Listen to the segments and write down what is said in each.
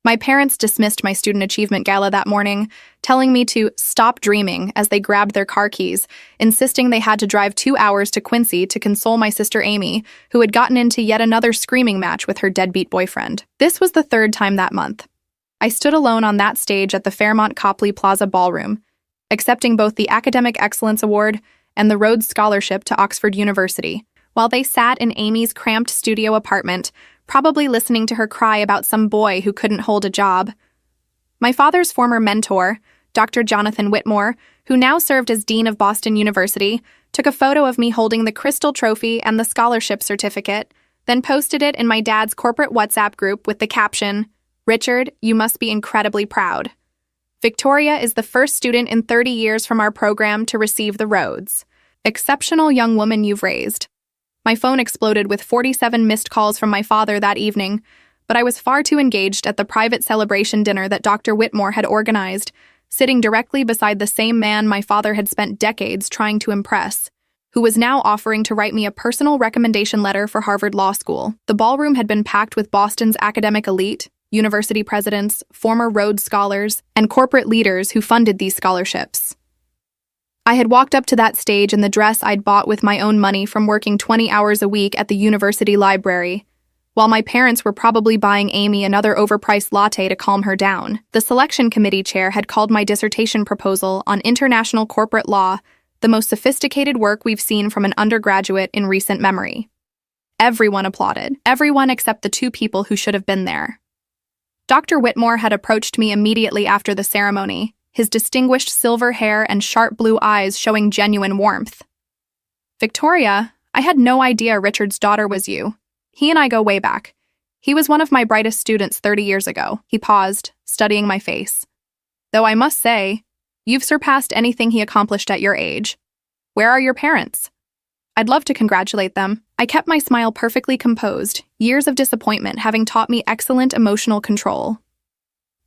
My parents dismissed my student achievement gala that morning, telling me to stop dreaming as they grabbed their car keys, insisting they had to drive 2 hours to Quincy to console my sister Amy, who had gotten into yet another screaming match with her deadbeat boyfriend. This was the third time that month. I stood alone on that stage at the Fairmont Copley Plaza Ballroom, accepting both the Academic Excellence Award and the Rhodes Scholarship to Oxford University, while they sat in Amy's cramped studio apartment, probably listening to her cry about some boy who couldn't hold a job. My father's former mentor, Dr. Jonathan Whitmore, who now served as Dean of Boston University, took a photo of me holding the Crystal Trophy and the scholarship certificate, then posted it in my dad's corporate WhatsApp group with the caption, "Richard, you must be incredibly proud. Victoria is the first student in 30 years from our program to receive the Rhodes. Exceptional young woman you've raised." My phone exploded with 47 missed calls from my father that evening, but I was far too engaged at the private celebration dinner that Dr. Whitmore had organized, sitting directly beside the same man my father had spent decades trying to impress, who was now offering to write me a personal recommendation letter for Harvard Law School. The ballroom had been packed with Boston's academic elite, university presidents, former Rhodes scholars, and corporate leaders who funded these scholarships. I had walked up to that stage in the dress I'd bought with my own money from working 20 hours a week at the university library, while my parents were probably buying Amy another overpriced latte to calm her down. The selection committee chair had called my dissertation proposal on international corporate law the most sophisticated work we've seen from an undergraduate in recent memory. Everyone applauded, everyone except the two people who should have been there. Dr. Whitmore had approached me immediately after the ceremony, his distinguished silver hair and sharp blue eyes showing genuine warmth. "Victoria, I had no idea Richard's daughter was you. He and I go way back. He was one of my brightest students 30 years ago." He paused, studying my face. "Though I must say, you've surpassed anything he accomplished at your age. Where are your parents?" I'd love to congratulate them. I kept my smile perfectly composed, years of disappointment having taught me excellent emotional control.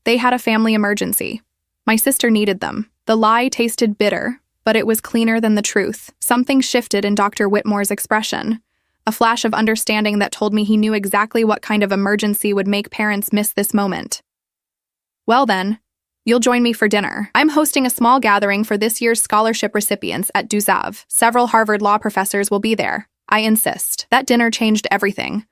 "They had a family emergency. My sister needed them." The lie tasted bitter, but it was cleaner than the truth. Something shifted in Dr. Whitmore's expression, a flash of understanding that told me he knew exactly what kind of emergency would make parents miss this moment. "Well then, you'll join me for dinner. I'm hosting a small gathering for this year's scholarship recipients at Duzav. Several Harvard law professors will be there. I insist." That dinner changed everything.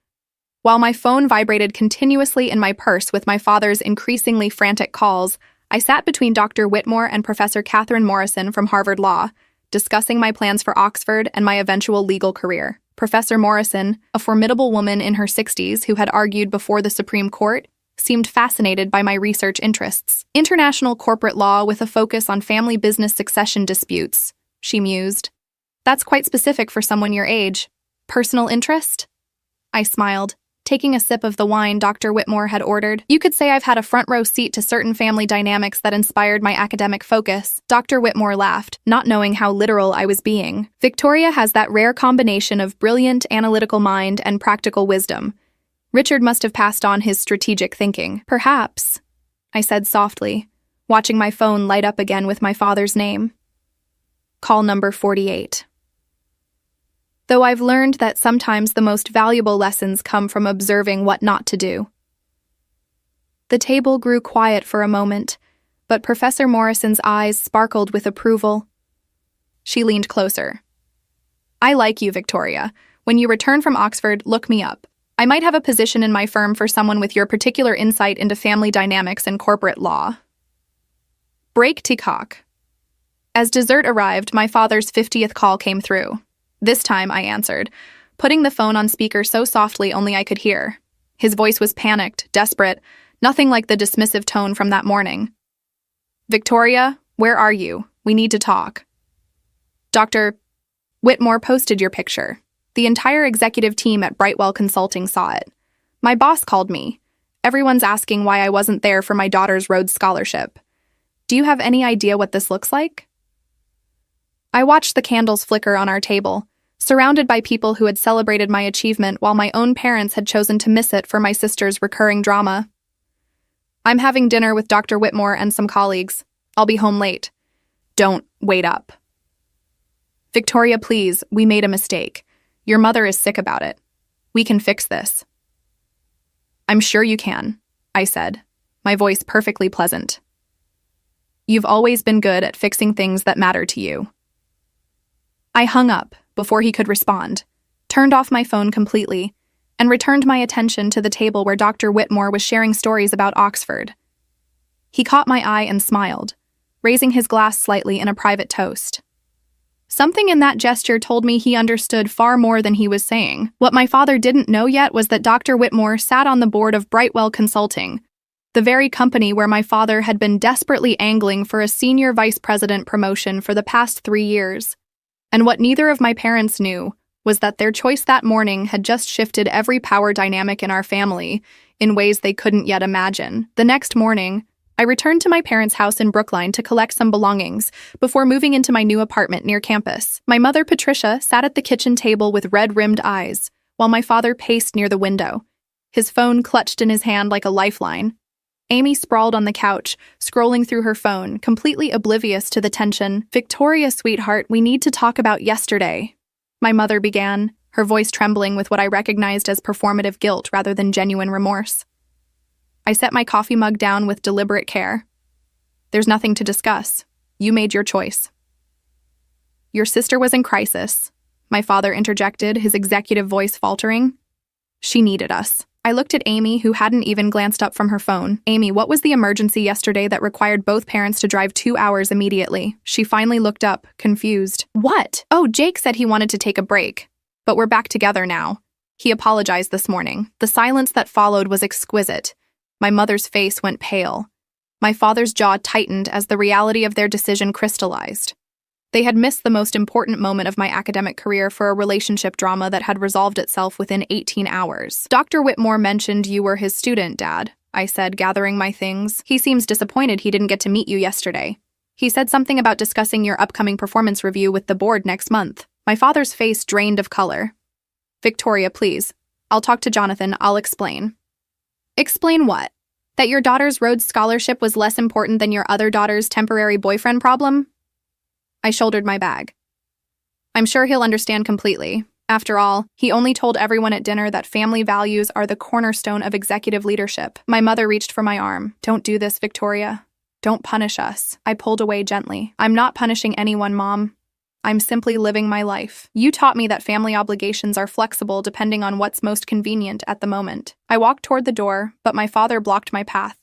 While my phone vibrated continuously in my purse with my father's increasingly frantic calls, I sat between Dr. Whitmore and Professor Catherine Morrison from Harvard Law, discussing my plans for Oxford and my eventual legal career. Professor Morrison, a formidable woman in her 60s who had argued before the Supreme Court, seemed fascinated by my research interests. "International corporate law with a focus on family business succession disputes," she mused. "That's quite specific for someone your age. Personal interest?" I smiled, taking a sip of the wine Dr. Whitmore had ordered. "You could say I've had a front-row seat to certain family dynamics that inspired my academic focus." Dr. Whitmore laughed, not knowing how literal I was being. "Victoria has that rare combination of brilliant analytical mind and practical wisdom. Richard must have passed on his strategic thinking." "Perhaps," I said softly, watching my phone light up again with my father's name. Call number 48. Though I've learned that sometimes the most valuable lessons come from observing what not to do. The table grew quiet for a moment, but Professor Morrison's eyes sparkled with approval. She leaned closer. "I like you, Victoria. When you return from Oxford, look me up. I might have a position in my firm for someone with your particular insight into family dynamics and corporate law." Break tick-tock. As dessert arrived, my father's 50th call came through. This time I answered, putting the phone on speaker so softly only I could hear. His voice was panicked, desperate, nothing like the dismissive tone from that morning. "Victoria, where are you? We need to talk." "Dr. Whitmore posted your picture. The entire executive team at Brightwell Consulting saw it. My boss called me. Everyone's asking why I wasn't there for my daughter's Rhodes Scholarship. Do you have any idea what this looks like?" I watched the candles flicker on our table, surrounded by people who had celebrated my achievement while my own parents had chosen to miss it for my sister's recurring drama. "I'm having dinner with Dr. Whitmore and some colleagues. I'll be home late." "Don't wait up." "Victoria, please, we made a mistake. Your mother is sick about it. We can fix this." "I'm sure you can," I said. my voice perfectly pleasant. You've always been good at fixing things that matter to you. I hung up before he could respond, turned off my phone completely, and returned my attention to the table where Dr. Whitmore was sharing stories about Oxford. He caught my eye and smiled, raising his glass slightly in a private toast. Something in that gesture told me he understood far more than he was saying. What my father didn't know yet was that Dr. Whitmore sat on the board of Brightwell Consulting, the very company where my father had been desperately angling for a senior vice president promotion for the past 3 years. And what neither of my parents knew was that their choice that morning had just shifted every power dynamic in our family in ways they couldn't yet imagine. The next morning, I returned to my parents' house in Brookline to collect some belongings before moving into my new apartment near campus. My mother, Patricia, sat at the kitchen table with red-rimmed eyes, while my father paced near the window, his phone clutched in his hand like a lifeline. Amy sprawled on the couch, scrolling through her phone, completely oblivious to the tension. "Victoria, sweetheart, we need to talk about yesterday," my mother began, her voice trembling with what I recognized as performative guilt rather than genuine remorse. I set my coffee mug down with deliberate care. "There's nothing to discuss. You made your choice." "Your sister was in crisis," my father interjected, his executive voice faltering. "She needed us." I looked at Amy, who hadn't even glanced up from her phone. "Amy, what was the emergency yesterday that required both parents to drive 2 hours immediately?" She finally looked up, confused. "What?" "Oh, Jake said he wanted to take a break. But we're back together now. He apologized this morning." The silence that followed was exquisite. My mother's face went pale. My father's jaw tightened as the reality of their decision crystallized. They had missed the most important moment of my academic career for a relationship drama that had resolved itself within 18 hours. "Dr. Whitmore mentioned you were his student, Dad," I said, gathering my things. "He seems disappointed he didn't get to meet you yesterday. He said something about discussing your upcoming performance review with the board next month." My father's face drained of color. "Victoria, please. I'll talk to Jonathan. I'll explain." "Explain what? That your daughter's Rhodes Scholarship was less important than your other daughter's temporary boyfriend problem?" I shouldered my bag. "I'm sure he'll understand completely. After all, he only told everyone at dinner that family values are the cornerstone of executive leadership." My mother reached for my arm. "Don't do this, Victoria. Don't punish us." I pulled away gently. "I'm not punishing anyone, Mom. I'm simply living my life. You taught me that family obligations are flexible depending on what's most convenient at the moment." I walked toward the door, but my father blocked my path,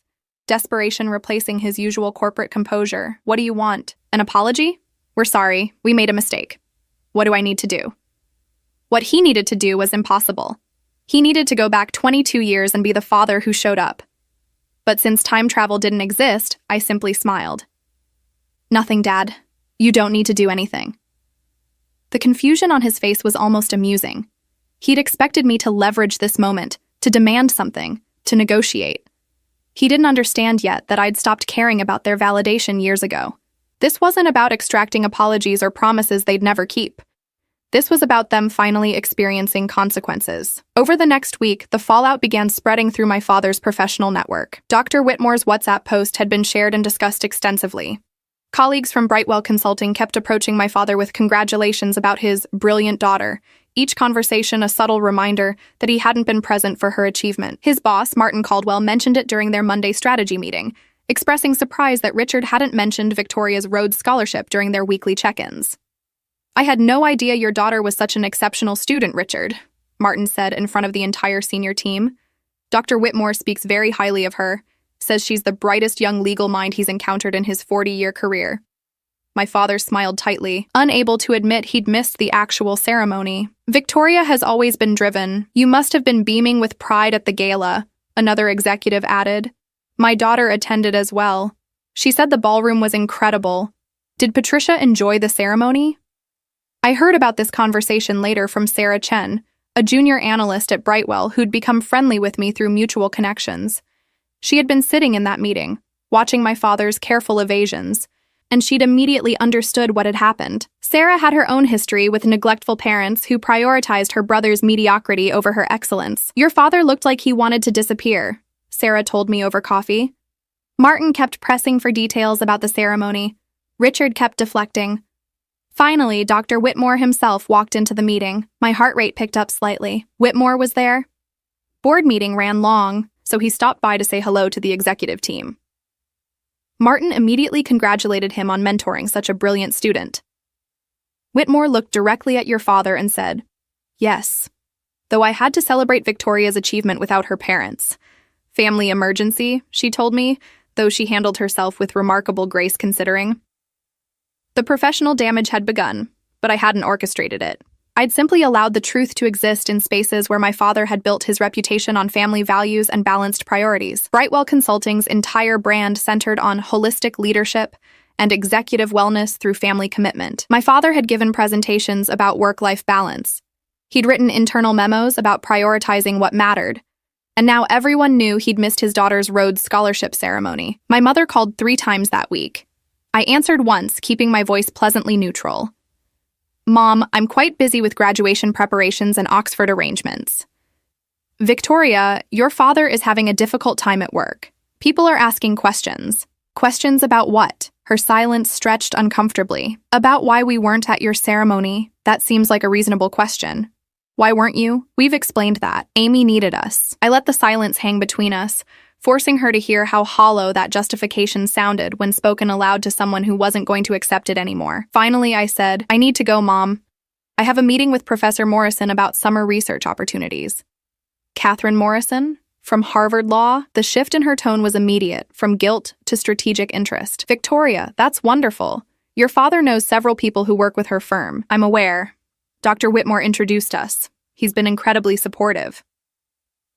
desperation replacing his usual corporate composure. "What do you want? An apology? We're sorry. We made a mistake. What do I need to do?" What he needed to do was impossible. He needed to go back 22 years and be the father who showed up. But since time travel didn't exist, I simply smiled. "Nothing, Dad. You don't need to do anything." The confusion on his face was almost amusing. He'd expected me to leverage this moment, to demand something, to negotiate. He didn't understand yet that I'd stopped caring about their validation years ago. This wasn't about extracting apologies or promises they'd never keep. This was about them finally experiencing consequences. Over the next week, the fallout began spreading through my father's professional network. Dr. Whitmore's WhatsApp post had been shared and discussed extensively. Colleagues from Brightwell Consulting kept approaching my father with congratulations about his brilliant daughter, each conversation a subtle reminder that he hadn't been present for her achievement. His boss, Martin Caldwell, mentioned it during their Monday strategy meeting, expressing surprise that Richard hadn't mentioned Victoria's Rhodes Scholarship during their weekly check-ins. "I had no idea your daughter was such an exceptional student, Richard," Martin said in front of the entire senior team. "Dr. Whitmore speaks very highly of her, says she's the brightest young legal mind he's encountered in his 40-year career." My father smiled tightly, unable to admit he'd missed the actual ceremony. "Victoria has always been driven. You must have been beaming with pride at the gala," another executive added. "My daughter attended as well. She said the ballroom was incredible. Did Patricia enjoy the ceremony?" I heard about this conversation later from Sarah Chen, a junior analyst at Brightwell who'd become friendly with me through mutual connections. She had been sitting in that meeting, watching my father's careful evasions, and she'd immediately understood what had happened. Sarah had her own history with neglectful parents who prioritized her brother's mediocrity over her excellence. "Your father looked like he wanted to disappear," Sarah told me over coffee. Martin kept pressing for details about the ceremony. Richard kept deflecting. Finally, Dr. Whitmore himself walked into the meeting. My heart rate picked up slightly. Whitmore was there. Board meeting ran long, so he stopped by to say hello to the executive team. Martin immediately congratulated him on mentoring such a brilliant student. Whitmore looked directly at your father and said, "Yes, though I had to celebrate Victoria's achievement without her parents. Family emergency," she told me, though she handled herself with remarkable grace considering. The professional damage had begun, but I hadn't orchestrated it. I'd simply allowed the truth to exist in spaces where my father had built his reputation on family values and balanced priorities. Brightwell Consulting's entire brand centered on holistic leadership and executive wellness through family commitment. My father had given presentations about work-life balance. He'd written internal memos about prioritizing what mattered, and now everyone knew he'd missed his daughter's Rhodes Scholarship ceremony. My mother called 3 times that week. I answered once, keeping my voice pleasantly neutral. "Mom, I'm quite busy with graduation preparations and Oxford arrangements." "Victoria, your father is having a difficult time at work. People are asking questions." "Questions about what?" Her silence stretched uncomfortably. "About why we weren't at your ceremony. That seems like a reasonable question." "Why weren't you?" "We've explained that. Amy needed us." I let the silence hang between us, forcing her to hear how hollow that justification sounded when spoken aloud to someone who wasn't going to accept it anymore. Finally, I said, "I need to go, Mom. I have a meeting with Professor Morrison about summer research opportunities." "Catherine Morrison? From Harvard Law?" The shift in her tone was immediate, from guilt to strategic interest. "Victoria, that's wonderful. Your father knows several people who work with her firm." "I'm aware. Dr. Whitmore introduced us. He's been incredibly supportive."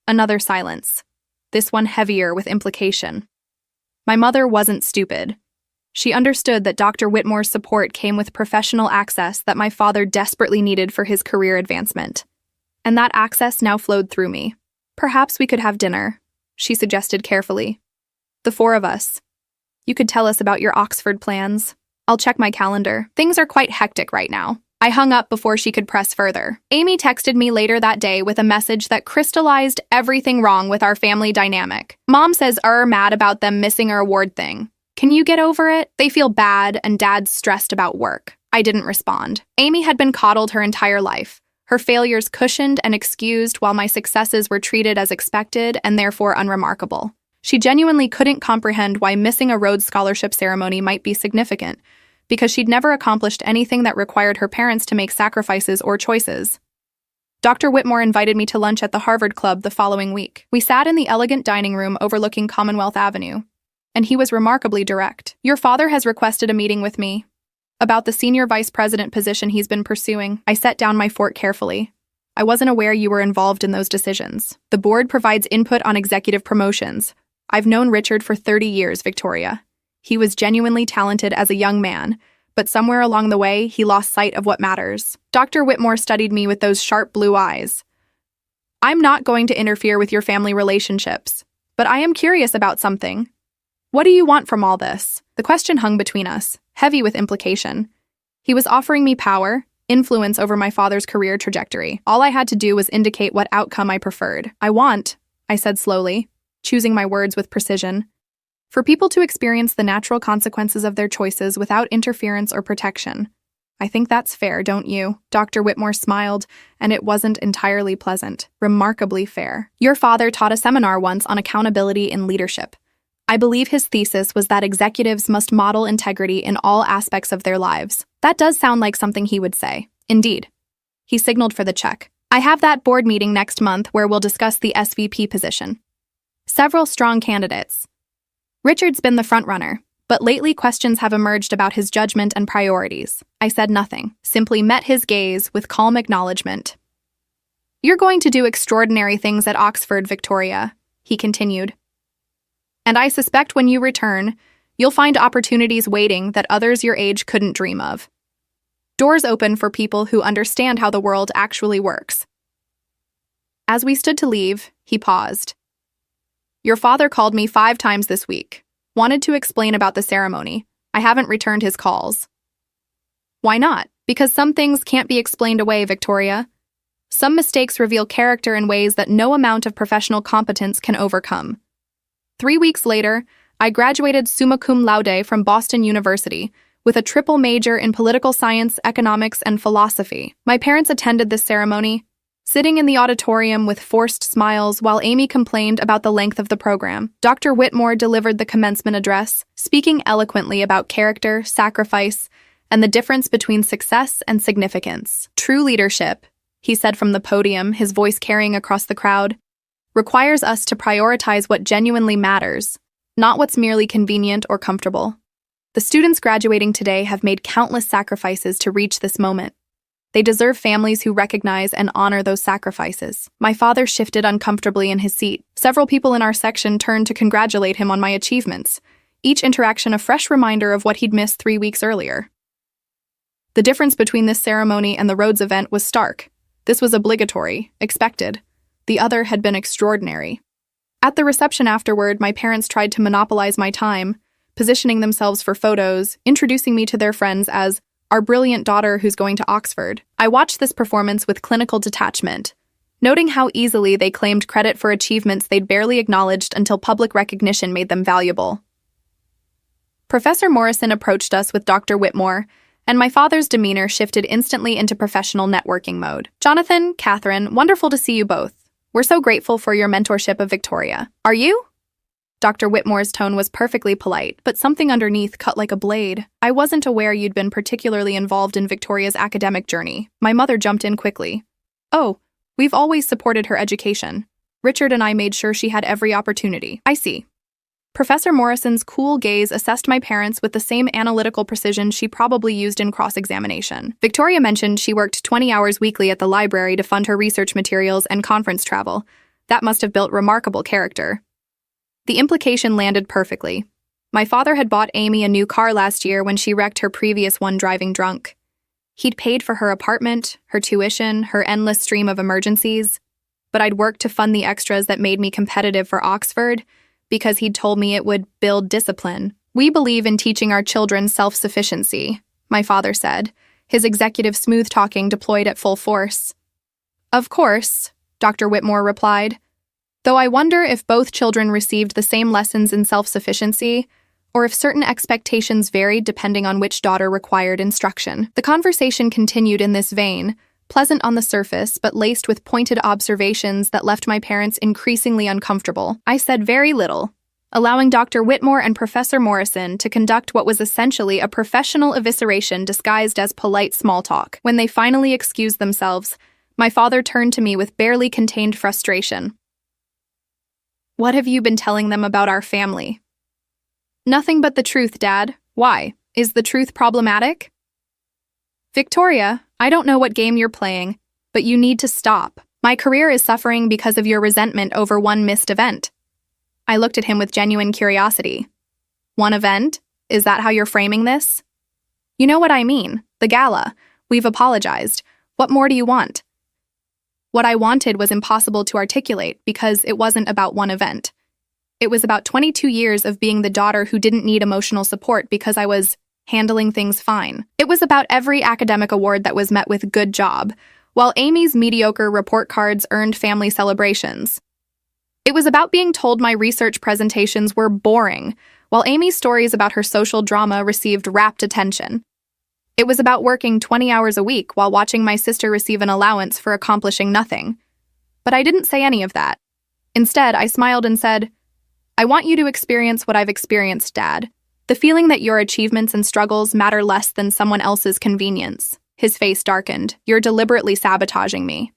Another silence. This one heavier with implication. My mother wasn't stupid. She understood that Dr. Whitmore's support came with professional access that my father desperately needed for his career advancement. And that access now flowed through me. "Perhaps we could have dinner," she suggested carefully. "The 4 of us. You could tell us about your Oxford plans." "I'll check my calendar. Things are quite hectic right now." I hung up before she could press further. Amy texted me later that day with a message that crystallized everything wrong with our family dynamic. "Mom says mad about them missing her award thing. Can you get over it? They feel bad and Dad's stressed about work." I didn't respond. Amy had been coddled her entire life, her failures cushioned and excused while my successes were treated as expected and therefore unremarkable. She genuinely couldn't comprehend why missing a Rhodes Scholarship ceremony might be significant, because she'd never accomplished anything that required her parents to make sacrifices or choices. Dr. Whitmore invited me to lunch at the Harvard Club the following week. We sat in the elegant dining room overlooking Commonwealth Avenue, and he was remarkably direct. "Your father has requested a meeting with me about the senior vice president position he's been pursuing." I set down my fork carefully. "I wasn't aware you were involved in those decisions. The board provides input on executive promotions. I've known Richard for 30 years, Victoria. He was genuinely talented as a young man, but somewhere along the way, he lost sight of what matters." Dr. Whitmore studied me with those sharp blue eyes. "I'm not going to interfere with your family relationships, but I am curious about something. What do you want from all this?" The question hung between us, heavy with implication. He was offering me power, influence over my father's career trajectory. All I had to do was indicate what outcome I preferred. I said slowly, choosing my words with precision, "for people to experience the natural consequences of their choices without interference or protection. I think that's fair, don't you?" Dr. Whitmore smiled, and it wasn't entirely pleasant. "Remarkably fair. Your father taught a seminar once on accountability in leadership. I believe his thesis was that executives must model integrity in all aspects of their lives. That does sound like something he would say." "Indeed." He signaled for the check. "I have that board meeting next month where we'll discuss the SVP position. Several strong candidates. Richard's been the frontrunner, but lately questions have emerged about his judgment and priorities." I said nothing, simply met his gaze with calm acknowledgement. "You're going to do extraordinary things at Oxford, Victoria," he continued. "And I suspect when you return, you'll find opportunities waiting that others your age couldn't dream of. Doors open for people who understand how the world actually works." As we stood to leave, he paused. "Your father called me 5 times this week. Wanted to explain about the ceremony. I haven't returned his calls." "Why not?" "Because some things can't be explained away, Victoria. Some mistakes reveal character in ways that no amount of professional competence can overcome." 3 weeks later, I graduated summa cum laude from Boston University with a triple major in political science, economics, and philosophy. My parents attended this ceremony, sitting in the auditorium with forced smiles while Amy complained about the length of the program. Dr. Whitmore delivered the commencement address, speaking eloquently about character, sacrifice, and the difference between success and significance. True leadership, he said from the podium, his voice carrying across the crowd, requires us to prioritize what genuinely matters, not what's merely convenient or comfortable. The students graduating today have made countless sacrifices to reach this moment. They deserve families who recognize and honor those sacrifices. My father shifted uncomfortably in his seat. Several people in our section turned to congratulate him on my achievements, each interaction a fresh reminder of what he'd missed 3 weeks earlier. The difference between this ceremony and the Rhodes event was stark. This was obligatory, expected. The other had been extraordinary. At the reception afterward, my parents tried to monopolize my time, positioning themselves for photos, introducing me to their friends as our brilliant daughter who's going to Oxford. I watched this performance with clinical detachment, noting how easily they claimed credit for achievements they'd barely acknowledged until public recognition made them valuable. Professor Morrison approached us with Dr. Whitmore, and my father's demeanor shifted instantly into professional networking mode. Jonathan, Catherine, wonderful to see you both. We're so grateful for your mentorship of Victoria. Are you? Dr. Whitmore's tone was perfectly polite, but something underneath cut like a blade. I wasn't aware you'd been particularly involved in Victoria's academic journey. My mother jumped in quickly. Oh, we've always supported her education. Richard and I made sure she had every opportunity. I see. Professor Morrison's cool gaze assessed my parents with the same analytical precision she probably used in cross-examination. Victoria mentioned she worked 20 hours weekly at the library to fund her research materials and conference travel. That must have built remarkable character. The implication landed perfectly. My father had bought Amy a new car last year when she wrecked her previous one driving drunk. He'd paid for her apartment, her tuition, her endless stream of emergencies, but I'd worked to fund the extras that made me competitive for Oxford because he'd told me it would build discipline. We believe in teaching our children self-sufficiency, my father said, his executive smooth-talking deployed at full force. Of course, Dr. Whitmore replied, though I wonder if both children received the same lessons in self-sufficiency, or if certain expectations varied depending on which daughter required instruction. The conversation continued in this vein, pleasant on the surface but laced with pointed observations that left my parents increasingly uncomfortable. I said very little, allowing Dr. Whitmore and Professor Morrison to conduct what was essentially a professional evisceration disguised as polite small talk. When they finally excused themselves, my father turned to me with barely contained frustration. What have you been telling them about our family? Nothing but the truth, Dad. Why? Is the truth problematic? Victoria, I don't know what game you're playing, but you need to stop. My career is suffering because of your resentment over one missed event. I looked at him with genuine curiosity. One event? Is that how you're framing this? You know what I mean. The gala. We've apologized. What more do you want? What I wanted was impossible to articulate because it wasn't about one event. It was about 22 years of being the daughter who didn't need emotional support because I was handling things fine. It was about every academic award that was met with good job, while Amy's mediocre report cards earned family celebrations. It was about being told my research presentations were boring, while Amy's stories about her social drama received rapt attention. It was about working 20 hours a week while watching my sister receive an allowance for accomplishing nothing. But I didn't say any of that. Instead, I smiled and said, I want you to experience what I've experienced, Dad. The feeling that your achievements and struggles matter less than someone else's convenience. His face darkened. You're deliberately sabotaging me.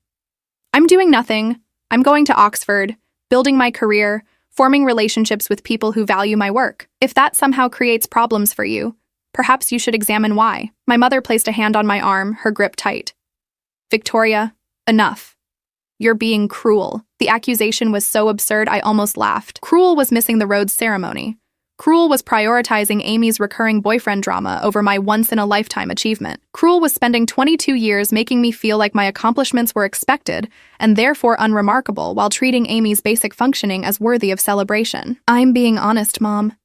I'm doing nothing. I'm going to Oxford, building my career, forming relationships with people who value my work. If that somehow creates problems for you, perhaps you should examine why. My mother placed a hand on my arm, her grip tight. Victoria, enough. You're being cruel. The accusation was so absurd I almost laughed. Cruel was missing the Rhodes ceremony. Cruel was prioritizing Amy's recurring boyfriend drama over my once-in-a-lifetime achievement. Cruel was spending 22 years making me feel like my accomplishments were expected and therefore unremarkable while treating Amy's basic functioning as worthy of celebration. I'm being honest, Mom.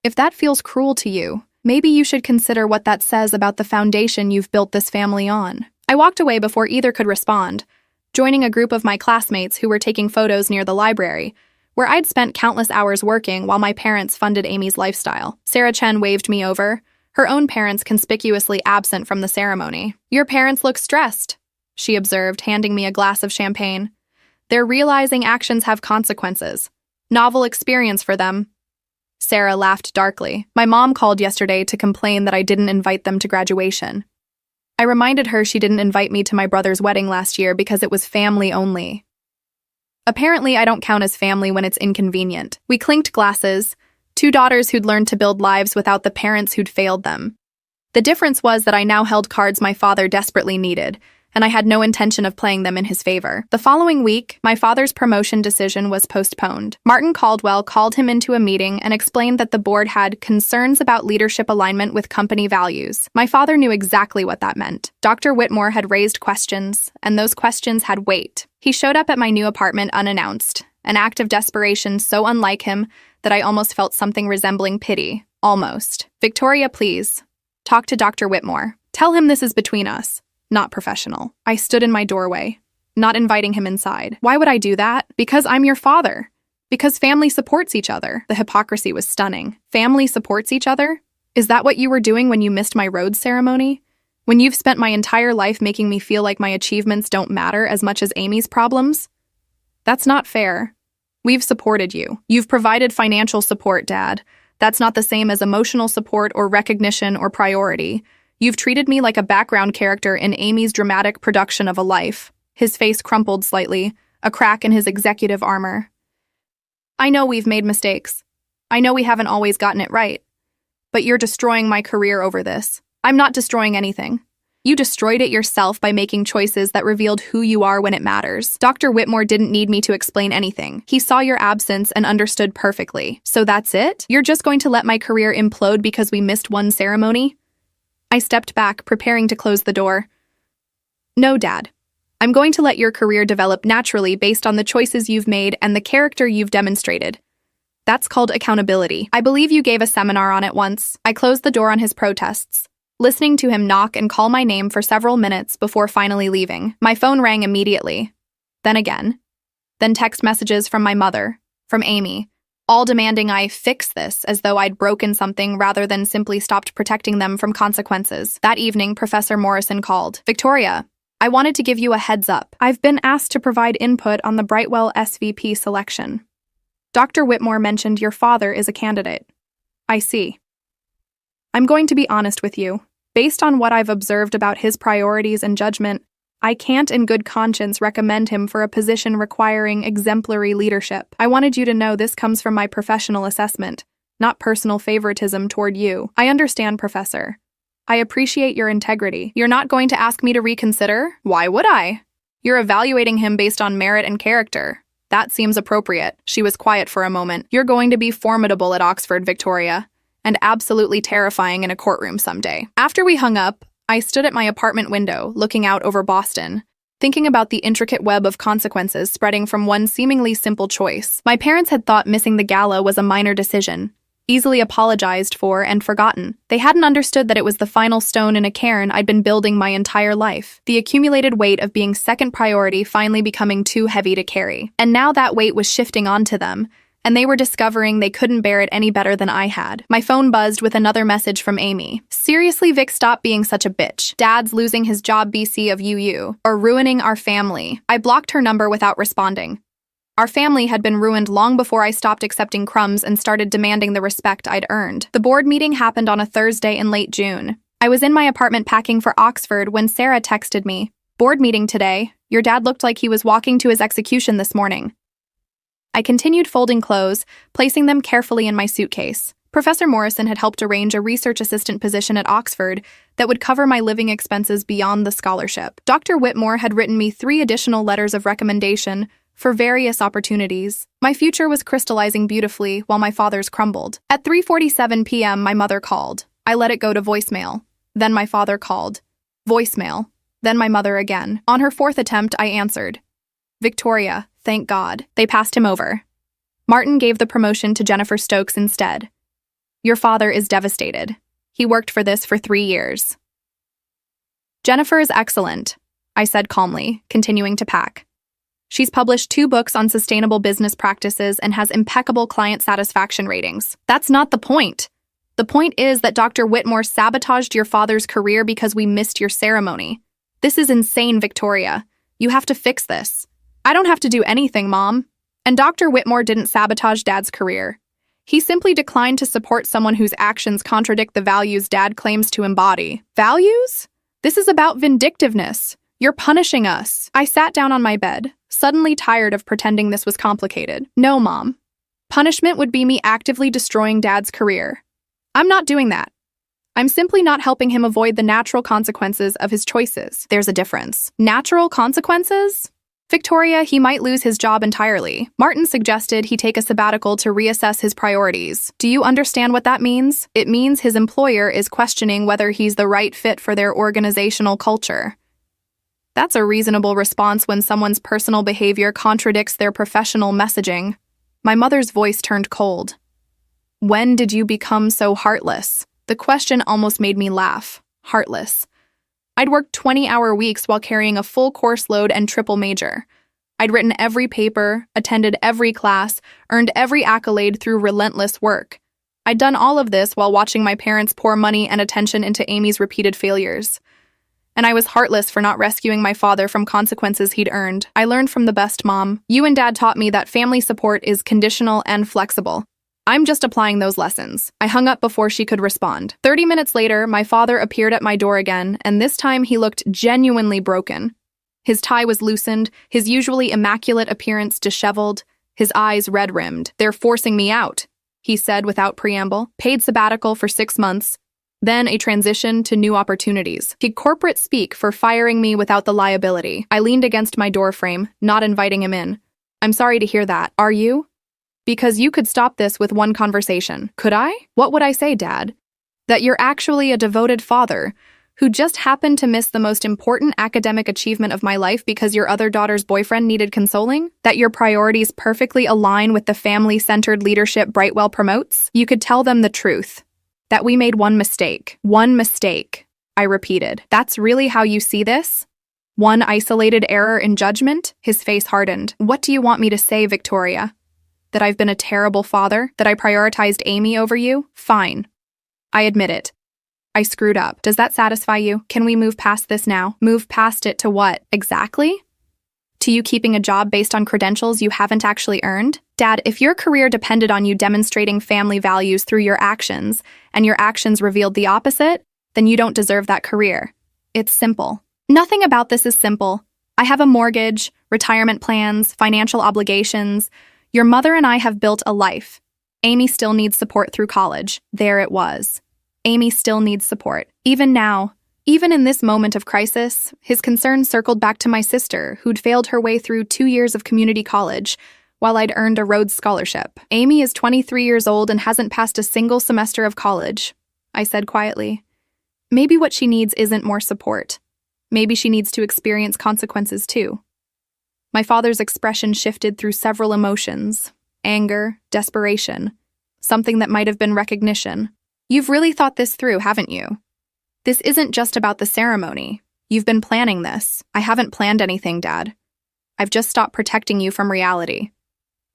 If that feels cruel to you, maybe you should consider what that says about the foundation you've built this family on. I walked away before either could respond, joining a group of my classmates who were taking photos near the library, where I'd spent countless hours working while my parents funded Amy's lifestyle. Sarah Chen waved me over, her own parents conspicuously absent from the ceremony. Your parents look stressed. she observed, handing me a glass of champagne. They're realizing actions have consequences. Novel experience for them. Sarah laughed darkly. My mom called yesterday to complain that I didn't invite them to graduation. I reminded her she didn't invite me to my brother's wedding last year because it was family only. Apparently, I don't count as family when it's inconvenient. We clinked glasses, two daughters who'd learned to build lives without the parents who'd failed them. The difference was that I now held cards my father desperately needed, and I had no intention of playing them in his favor. The following week, my father's promotion decision was postponed. Martin Caldwell called him into a meeting and explained that the board had concerns about leadership alignment with company values. My father knew exactly what that meant. Dr. Whitmore had raised questions, and those questions had weight. He showed up at my new apartment unannounced, an act of desperation so unlike him that I almost felt something resembling pity. Almost. Victoria, please. Talk to Dr. Whitmore. Tell him this is between us. Not professional. I stood in my doorway, not inviting him inside. Why would I do that? Because I'm your father. Because family supports each other. The hypocrisy was stunning. Family supports each other? Is that what you were doing when you missed my rose ceremony? When you've spent my entire life making me feel like my achievements don't matter as much as Amy's problems? That's not fair. We've supported you. You've provided financial support, Dad. That's not the same as emotional support or recognition or priority. You've treated me like a background character in Amy's dramatic production of a life. His face crumpled slightly, a crack in his executive armor. I know we've made mistakes. I know we haven't always gotten it right. But you're destroying my career over this. I'm not destroying anything. You destroyed it yourself by making choices that revealed who you are when it matters. Dr. Whitmore didn't need me to explain anything. He saw your absence and understood perfectly. So that's it? You're just going to let my career implode because we missed one ceremony? I stepped back, preparing to close the door. No, Dad. I'm going to let your career develop naturally based on the choices you've made and the character you've demonstrated. That's called accountability. I believe you gave a seminar on it once. I closed the door on his protests, listening to him knock and call my name for several minutes before finally leaving. My phone rang immediately. Then again. Then text messages from my mother, from Amy, all demanding I fix this as though I'd broken something rather than simply stopped protecting them from consequences. That evening, Professor Morrison called. Victoria, I wanted to give you a heads up. I've been asked to provide input on the Brightwell SVP selection. Dr. Whitmore mentioned your father is a candidate. I see. I'm going to be honest with you. Based on what I've observed about his priorities and judgment, I can't in good conscience recommend him for a position requiring exemplary leadership. I wanted you to know this comes from my professional assessment, not personal favoritism toward you. I understand, Professor. I appreciate your integrity. You're not going to ask me to reconsider? Why would I? You're evaluating him based on merit and character. That seems appropriate. She was quiet for a moment. You're going to be formidable at Oxford, Victoria, and absolutely terrifying in a courtroom someday. After we hung up, I stood at my apartment window, looking out over Boston, thinking about the intricate web of consequences spreading from one seemingly simple choice. My parents had thought missing the gala was a minor decision, easily apologized for and forgotten. They hadn't understood that it was the final stone in a cairn I'd been building my entire life, the accumulated weight of being second priority finally becoming too heavy to carry. And now that weight was shifting onto them, and they were discovering they couldn't bear it any better than I had. My phone buzzed with another message from Amy. Seriously, Vic, stop being such a bitch. Dad's losing his job BC of UU, or ruining our family. I blocked her number without responding. Our family had been ruined long before I stopped accepting crumbs and started demanding the respect I'd earned. The board meeting happened on a Thursday in late June. I was in my apartment packing for Oxford when Sarah texted me. Board meeting today. Your dad looked like he was walking to his execution this morning. I continued folding clothes, placing them carefully in my suitcase. Professor Morrison had helped arrange a research assistant position at Oxford that would cover my living expenses beyond the scholarship. Dr. Whitmore had written me 3 additional letters of recommendation for various opportunities. My future was crystallizing beautifully while my father's crumbled. At 3:47 p.m., my mother called. I let it go to voicemail. Then my father called. Voicemail. Then my mother again. On her 4th attempt, I answered. Victoria, thank God. They passed him over. Martin gave the promotion to Jennifer Stokes instead. Your father is devastated. He worked for this for 3 years. Jennifer is excellent, I said calmly, continuing to pack. She's published 2 books on sustainable business practices and has impeccable client satisfaction ratings. That's not the point. The point is that Dr. Whitmore sabotaged your father's career because we missed your ceremony. This is insane, Victoria. You have to fix this. I don't have to do anything, Mom. And Dr. Whitmore didn't sabotage Dad's career. He simply declined to support someone whose actions contradict the values Dad claims to embody. Values? This is about vindictiveness. You're punishing us. I sat down on my bed, suddenly tired of pretending this was complicated. No, Mom. Punishment would be me actively destroying Dad's career. I'm not doing that. I'm simply not helping him avoid the natural consequences of his choices. There's a difference. Natural consequences? Victoria, he might lose his job entirely. Martin suggested he take a sabbatical to reassess his priorities. Do you understand what that means? It means his employer is questioning whether he's the right fit for their organizational culture. That's a reasonable response when someone's personal behavior contradicts their professional messaging. My mother's voice turned cold. When did you become so heartless? The question almost made me laugh. Heartless. I'd worked 20-hour weeks while carrying a full course load and triple major. I'd written every paper, attended every class, earned every accolade through relentless work. I'd done all of this while watching my parents pour money and attention into Amy's repeated failures. And I was heartless for not rescuing my father from consequences he'd earned. I learned from the best, Mom. You and Dad taught me that family support is conditional and flexible. I'm just applying those lessons. I hung up before she could respond. 30 minutes later, my father appeared at my door again, and this time he looked genuinely broken. His tie was loosened, his usually immaculate appearance disheveled, his eyes red-rimmed. "They're forcing me out," he said without preamble. Paid sabbatical for 6 months, then a transition to new opportunities. He'd corporate speak for firing me without the liability. I leaned against my doorframe, not inviting him in. "I'm sorry to hear that. Are you? Because you could stop this with one conversation." "Could I? What would I say, Dad? That you're actually a devoted father who just happened to miss the most important academic achievement of my life because your other daughter's boyfriend needed consoling? That your priorities perfectly align with the family-centered leadership Brightwell promotes? You could tell them the truth. That we made one mistake." "One mistake," I repeated. "That's really how you see this? One isolated error in judgment?" His face hardened. "What do you want me to say, Victoria? That I've been a terrible father? That I prioritized Amy over you? Fine. I admit it. I screwed up. Does that satisfy you? Can we move past this now?" "Move past it to what, exactly? To you keeping a job based on credentials you haven't actually earned? Dad, if your career depended on you demonstrating family values through your actions, and your actions revealed the opposite, then you don't deserve that career. It's simple." "Nothing about this is simple. I have a mortgage, retirement plans, financial obligations. Your mother and I have built a life. Amy still needs support through college." There it was. Amy still needs support. Even now, even in this moment of crisis, his concern circled back to my sister, who'd failed her way through 2 years of community college, while I'd earned a Rhodes Scholarship. "Amy is 23 years old and hasn't passed a single semester of college," I said quietly. "Maybe what she needs isn't more support. Maybe she needs to experience consequences too." My father's expression shifted through several emotions: anger, desperation, something that might have been recognition. "You've really thought this through, haven't you? This isn't just about the ceremony. You've been planning this." "I haven't planned anything, Dad. I've just stopped protecting you from reality.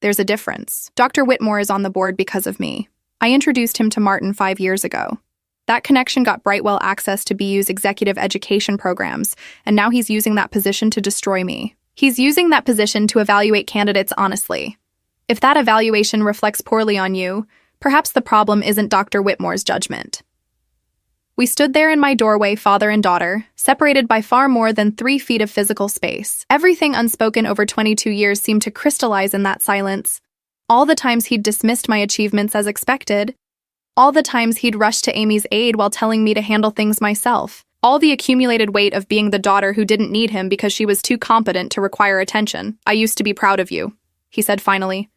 There's a difference. Dr. Whitmore is on the board because of me. I introduced him to Martin 5 years ago. That connection got Brightwell access to BU's executive education programs, and now he's using that position to destroy me. He's using that position to evaluate candidates honestly. If that evaluation reflects poorly on you, perhaps the problem isn't Dr. Whitmore's judgment." We stood there in my doorway, father and daughter, separated by far more than 3 feet of physical space. Everything unspoken over 22 years seemed to crystallize in that silence. All the times he'd dismissed my achievements as expected. All the times he'd rushed to Amy's aid while telling me to handle things myself. All the accumulated weight of being the daughter who didn't need him because she was too competent to require attention. "I used to be proud of you," he said finally.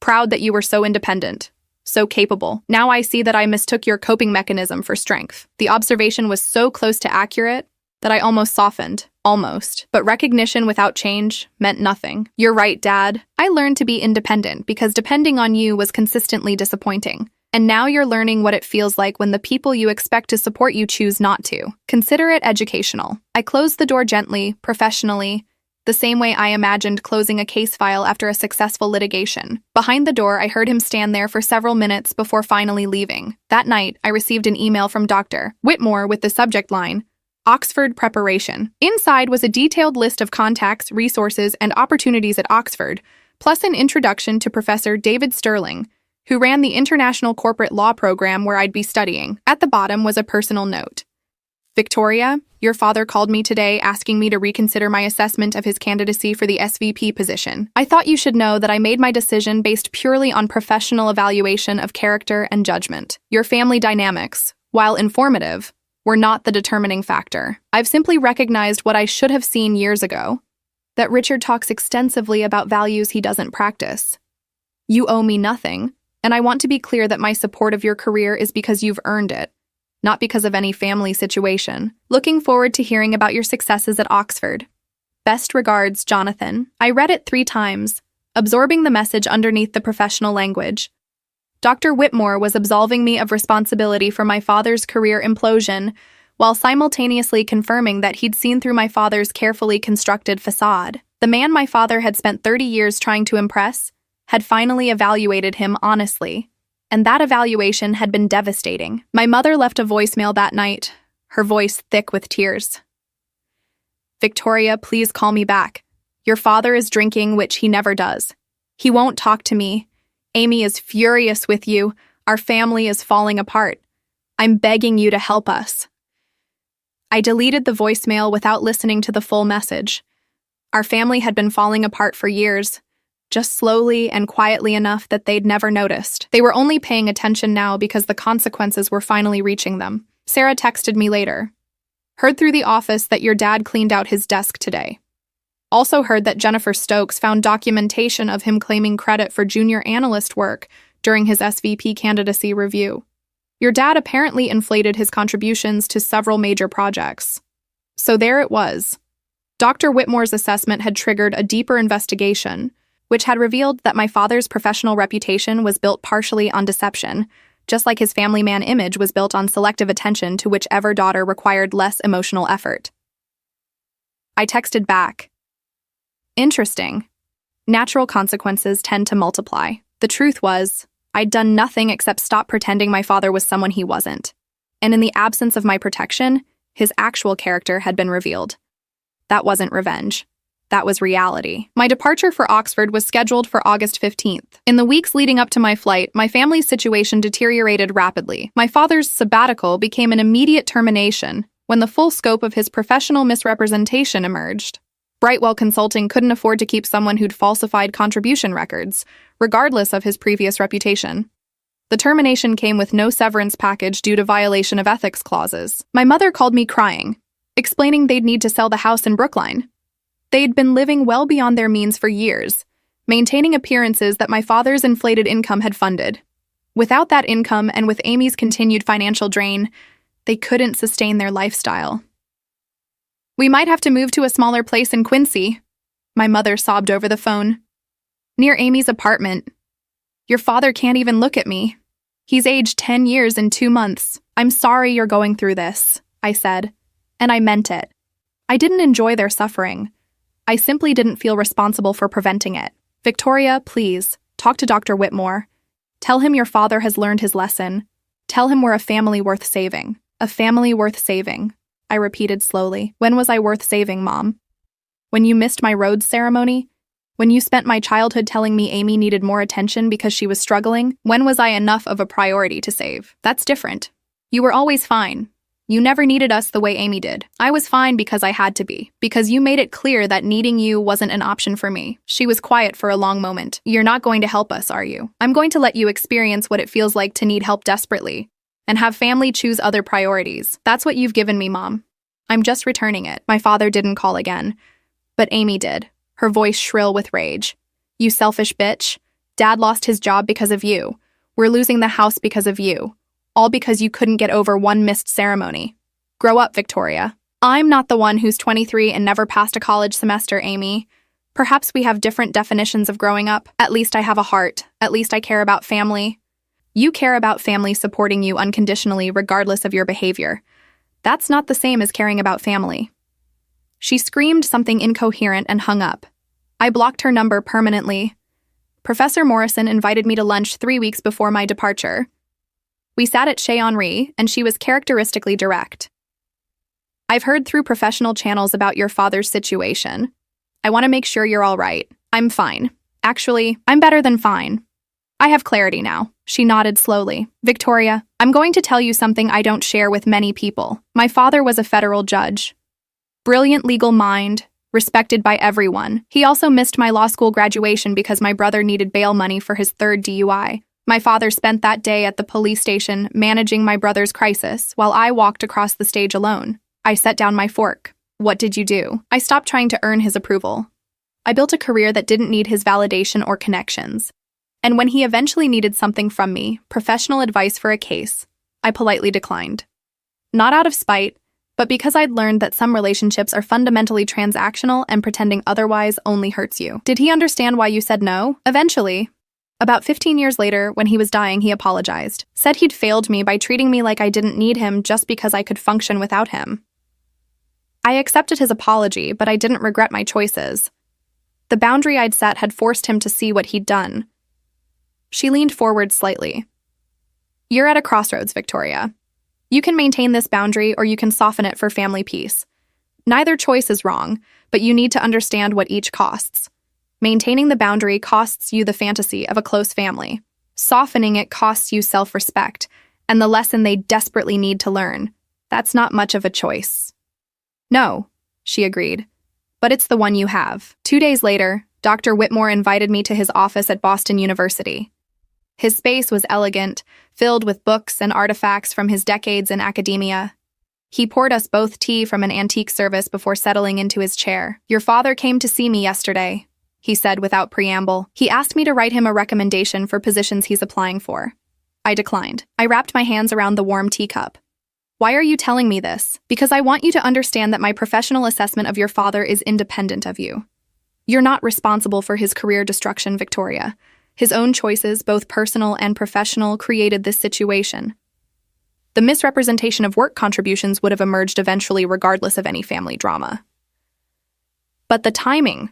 "Proud that you were so independent, so capable. Now I see that I mistook your coping mechanism for strength." The observation was so close to accurate that I almost softened. Almost. But recognition without change meant nothing. "You're right, Dad. I learned to be independent because depending on you was consistently disappointing. And now you're learning what it feels like when the people you expect to support you choose not to. Consider it educational." I closed the door gently, professionally, the same way I imagined closing a case file after a successful litigation. Behind the door, I heard him stand there for several minutes before finally leaving. That night, I received an email from Dr. Whitmore with the subject line, Oxford preparation. Inside was a detailed list of contacts, resources, and opportunities at Oxford, plus an introduction to Professor David Sterling, who ran the International Corporate Law program where I'd be studying. At the bottom was a personal note. Victoria, your father called me today asking me to reconsider my assessment of his candidacy for the SVP position. I thought you should know that I made my decision based purely on professional evaluation of character and judgment. Your family dynamics, while informative, were not the determining factor. I've simply recognized what I should have seen years ago, that Richard talks extensively about values he doesn't practice. You owe me nothing, and I want to be clear that my support of your career is because you've earned it, not because of any family situation. Looking forward to hearing about your successes at Oxford. Best regards, Jonathan. I read it 3 times, absorbing the message underneath the professional language. Dr. Whitmore was absolving me of responsibility for my father's career implosion, while simultaneously confirming that he'd seen through my father's carefully constructed facade. The man my father had spent 30 years trying to impress had finally evaluated him honestly, and that evaluation had been devastating. My mother left a voicemail that night, her voice thick with tears. Victoria, please call me back. Your father is drinking, which he never does. He won't talk to me. Amy is furious with you. Our family is falling apart. I'm begging you to help us. I deleted the voicemail without listening to the full message. Our family had been falling apart for years, just slowly and quietly enough that they'd never noticed. They were only paying attention now because the consequences were finally reaching them. Sarah texted me later. Heard through the office that your dad cleaned out his desk today. Also heard that Jennifer Stokes found documentation of him claiming credit for junior analyst work during his SVP candidacy review. Your dad apparently inflated his contributions to several major projects. So there it was. Dr. Whitmore's assessment had triggered a deeper investigation, which had revealed that my father's professional reputation was built partially on deception, just like his family man image was built on selective attention to whichever daughter required less emotional effort. I texted back. Interesting. Natural consequences tend to multiply. The truth was, I'd done nothing except stop pretending my father was someone he wasn't. And in the absence of my protection, his actual character had been revealed. That wasn't revenge. That was reality. My departure for Oxford was scheduled for August 15th. In the weeks leading up to my flight, my family's situation deteriorated rapidly. My father's sabbatical became an immediate termination when the full scope of his professional misrepresentation emerged. Brightwell Consulting couldn't afford to keep someone who'd falsified contribution records, regardless of his previous reputation. The termination came with no severance package due to violation of ethics clauses. My mother called me crying, explaining they'd need to sell the house in Brookline. They'd been living well beyond their means for years, maintaining appearances that my father's inflated income had funded. Without that income and with Amy's continued financial drain, they couldn't sustain their lifestyle. We might have to move to a smaller place in Quincy, my mother sobbed over the phone. Near Amy's apartment. Your father can't even look at me. He's aged 10 years in 2 months. I'm sorry you're going through this, I said, and I meant it. I didn't enjoy their suffering. I simply didn't feel responsible for preventing it. Victoria, please, talk to Dr. Whitmore. Tell him your father has learned his lesson. Tell him we're a family worth saving. A family worth saving, I repeated slowly. When was I worth saving, Mom? When you missed my rhodes ceremony? When you spent my childhood telling me Amy needed more attention because she was struggling? When was I enough of a priority to save? That's different. You were always fine. You never needed us the way Amy did. I was fine because I had to be, because you made it clear that needing you wasn't an option for me. She was quiet for a long moment. You're not going to help us, are you? I'm going to let you experience what it feels like to need help desperately, and have family choose other priorities. That's what you've given me, Mom. I'm just returning it. My father didn't call again, but Amy did, her voice shrill with rage. You selfish bitch. Dad lost his job because of you. We're losing the house because of you. All because you couldn't get over one missed ceremony. Grow up, Victoria. I'm not the one who's 23 and never passed a college semester, Amy. Perhaps we have different definitions of growing up. At least I have a heart. At least I care about family. You care about family supporting you unconditionally regardless of your behavior. That's not the same as caring about family. She screamed something incoherent and hung up. I blocked her number permanently. Professor Morrison invited me to lunch 3 weeks before my departure. We sat at Chez Henri, and she was characteristically direct. I've heard through professional channels about your father's situation. I want to make sure you're all right. I'm fine. Actually, I'm better than fine. I have clarity now. She nodded slowly. Victoria, I'm going to tell you something I don't share with many people. My father was a federal judge. Brilliant legal mind, respected by everyone. He also missed my law school graduation because my brother needed bail money for his third DUI. My father spent that day at the police station managing my brother's crisis while I walked across the stage alone. I set down my fork. What did you do? I stopped trying to earn his approval. I built a career that didn't need his validation or connections. And when he eventually needed something from me, professional advice for a case, I politely declined. Not out of spite, but because I'd learned that some relationships are fundamentally transactional and pretending otherwise only hurts you. Did he understand why you said no? Eventually. About 15 years later, when he was dying, he apologized. Said he'd failed me by treating me like I didn't need him just because I could function without him. I accepted his apology, but I didn't regret my choices. The boundary I'd set had forced him to see what he'd done. She leaned forward slightly. You're at a crossroads, Victoria. You can maintain this boundary or you can soften it for family peace. Neither choice is wrong, but you need to understand what each costs. Maintaining the boundary costs you the fantasy of a close family. Softening it costs you self-respect, and the lesson they desperately need to learn. That's not much of a choice. No, she agreed, but it's the one you have. 2 days later, Dr. Whitmore invited me to his office at Boston University. His space was elegant, filled with books and artifacts from his decades in academia. He poured us both tea from an antique service before settling into his chair. Your father came to see me yesterday, he said without preamble. He asked me to write him a recommendation for positions he's applying for. I declined. I wrapped my hands around the warm teacup. Why are you telling me this? Because I want you to understand that my professional assessment of your father is independent of you. You're not responsible for his career destruction, Victoria. His own choices, both personal and professional, created this situation. The misrepresentation of work contributions would have emerged eventually regardless of any family drama. But the timing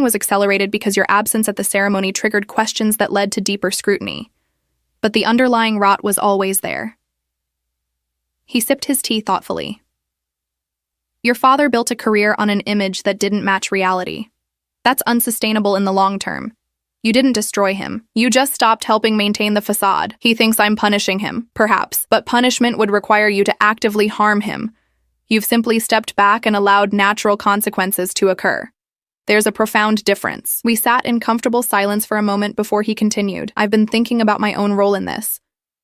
was accelerated because your absence at the ceremony triggered questions that led to deeper scrutiny. But the underlying rot was always there. He sipped his tea thoughtfully. Your father built a career on an image that didn't match reality. That's unsustainable in the long term. You didn't destroy him. You just stopped helping maintain the facade. He thinks I'm punishing him, perhaps, but punishment would require you to actively harm him. You've simply stepped back and allowed natural consequences to occur. There's a profound difference. We sat in comfortable silence for a moment before he continued. I've been thinking about my own role in this.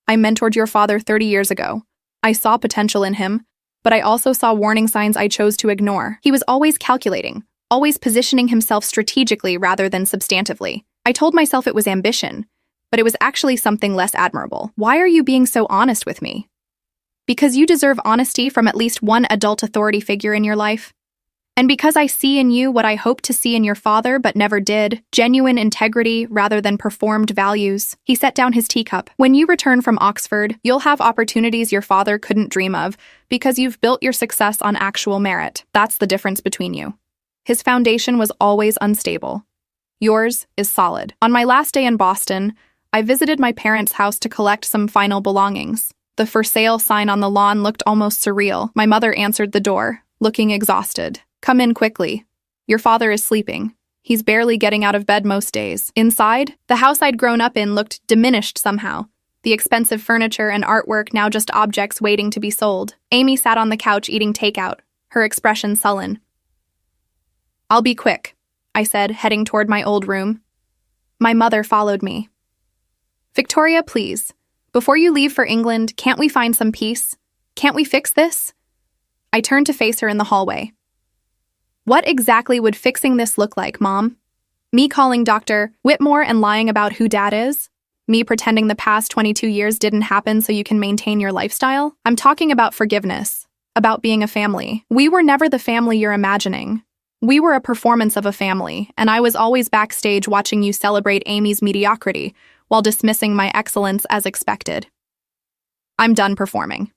I mentored your father 30 years ago. I saw potential in him, but I also saw warning signs I chose to ignore. He was always calculating, always positioning himself strategically rather than substantively. I told myself it was ambition, but it was actually something less admirable. Why are you being so honest with me? Because you deserve honesty from at least one adult authority figure in your life. And because I see in you what I hoped to see in your father but never did, genuine integrity rather than performed values. He set down his teacup. When you return from Oxford, you'll have opportunities your father couldn't dream of because you've built your success on actual merit. That's the difference between you. His foundation was always unstable. Yours is solid. On my last day in Boston, I visited my parents' house to collect some final belongings. The for sale sign on the lawn looked almost surreal. My mother answered the door, looking exhausted. Come in quickly. Your father is sleeping. He's barely getting out of bed most days. Inside, the house I'd grown up in looked diminished somehow. The expensive furniture and artwork now just objects waiting to be sold. Amy sat on the couch eating takeout, her expression sullen. I'll be quick, I said, heading toward my old room. My mother followed me. Victoria, please. Before you leave for England, can't we find some peace? Can't we fix this? I turned to face her in the hallway. What exactly would fixing this look like, Mom? Me calling Dr. Whitmore and lying about who Dad is? Me pretending the past 22 years didn't happen so you can maintain your lifestyle? I'm talking about forgiveness, about being a family. We were never the family you're imagining. We were a performance of a family, and I was always backstage watching you celebrate Amy's mediocrity while dismissing my excellence as expected. I'm done performing.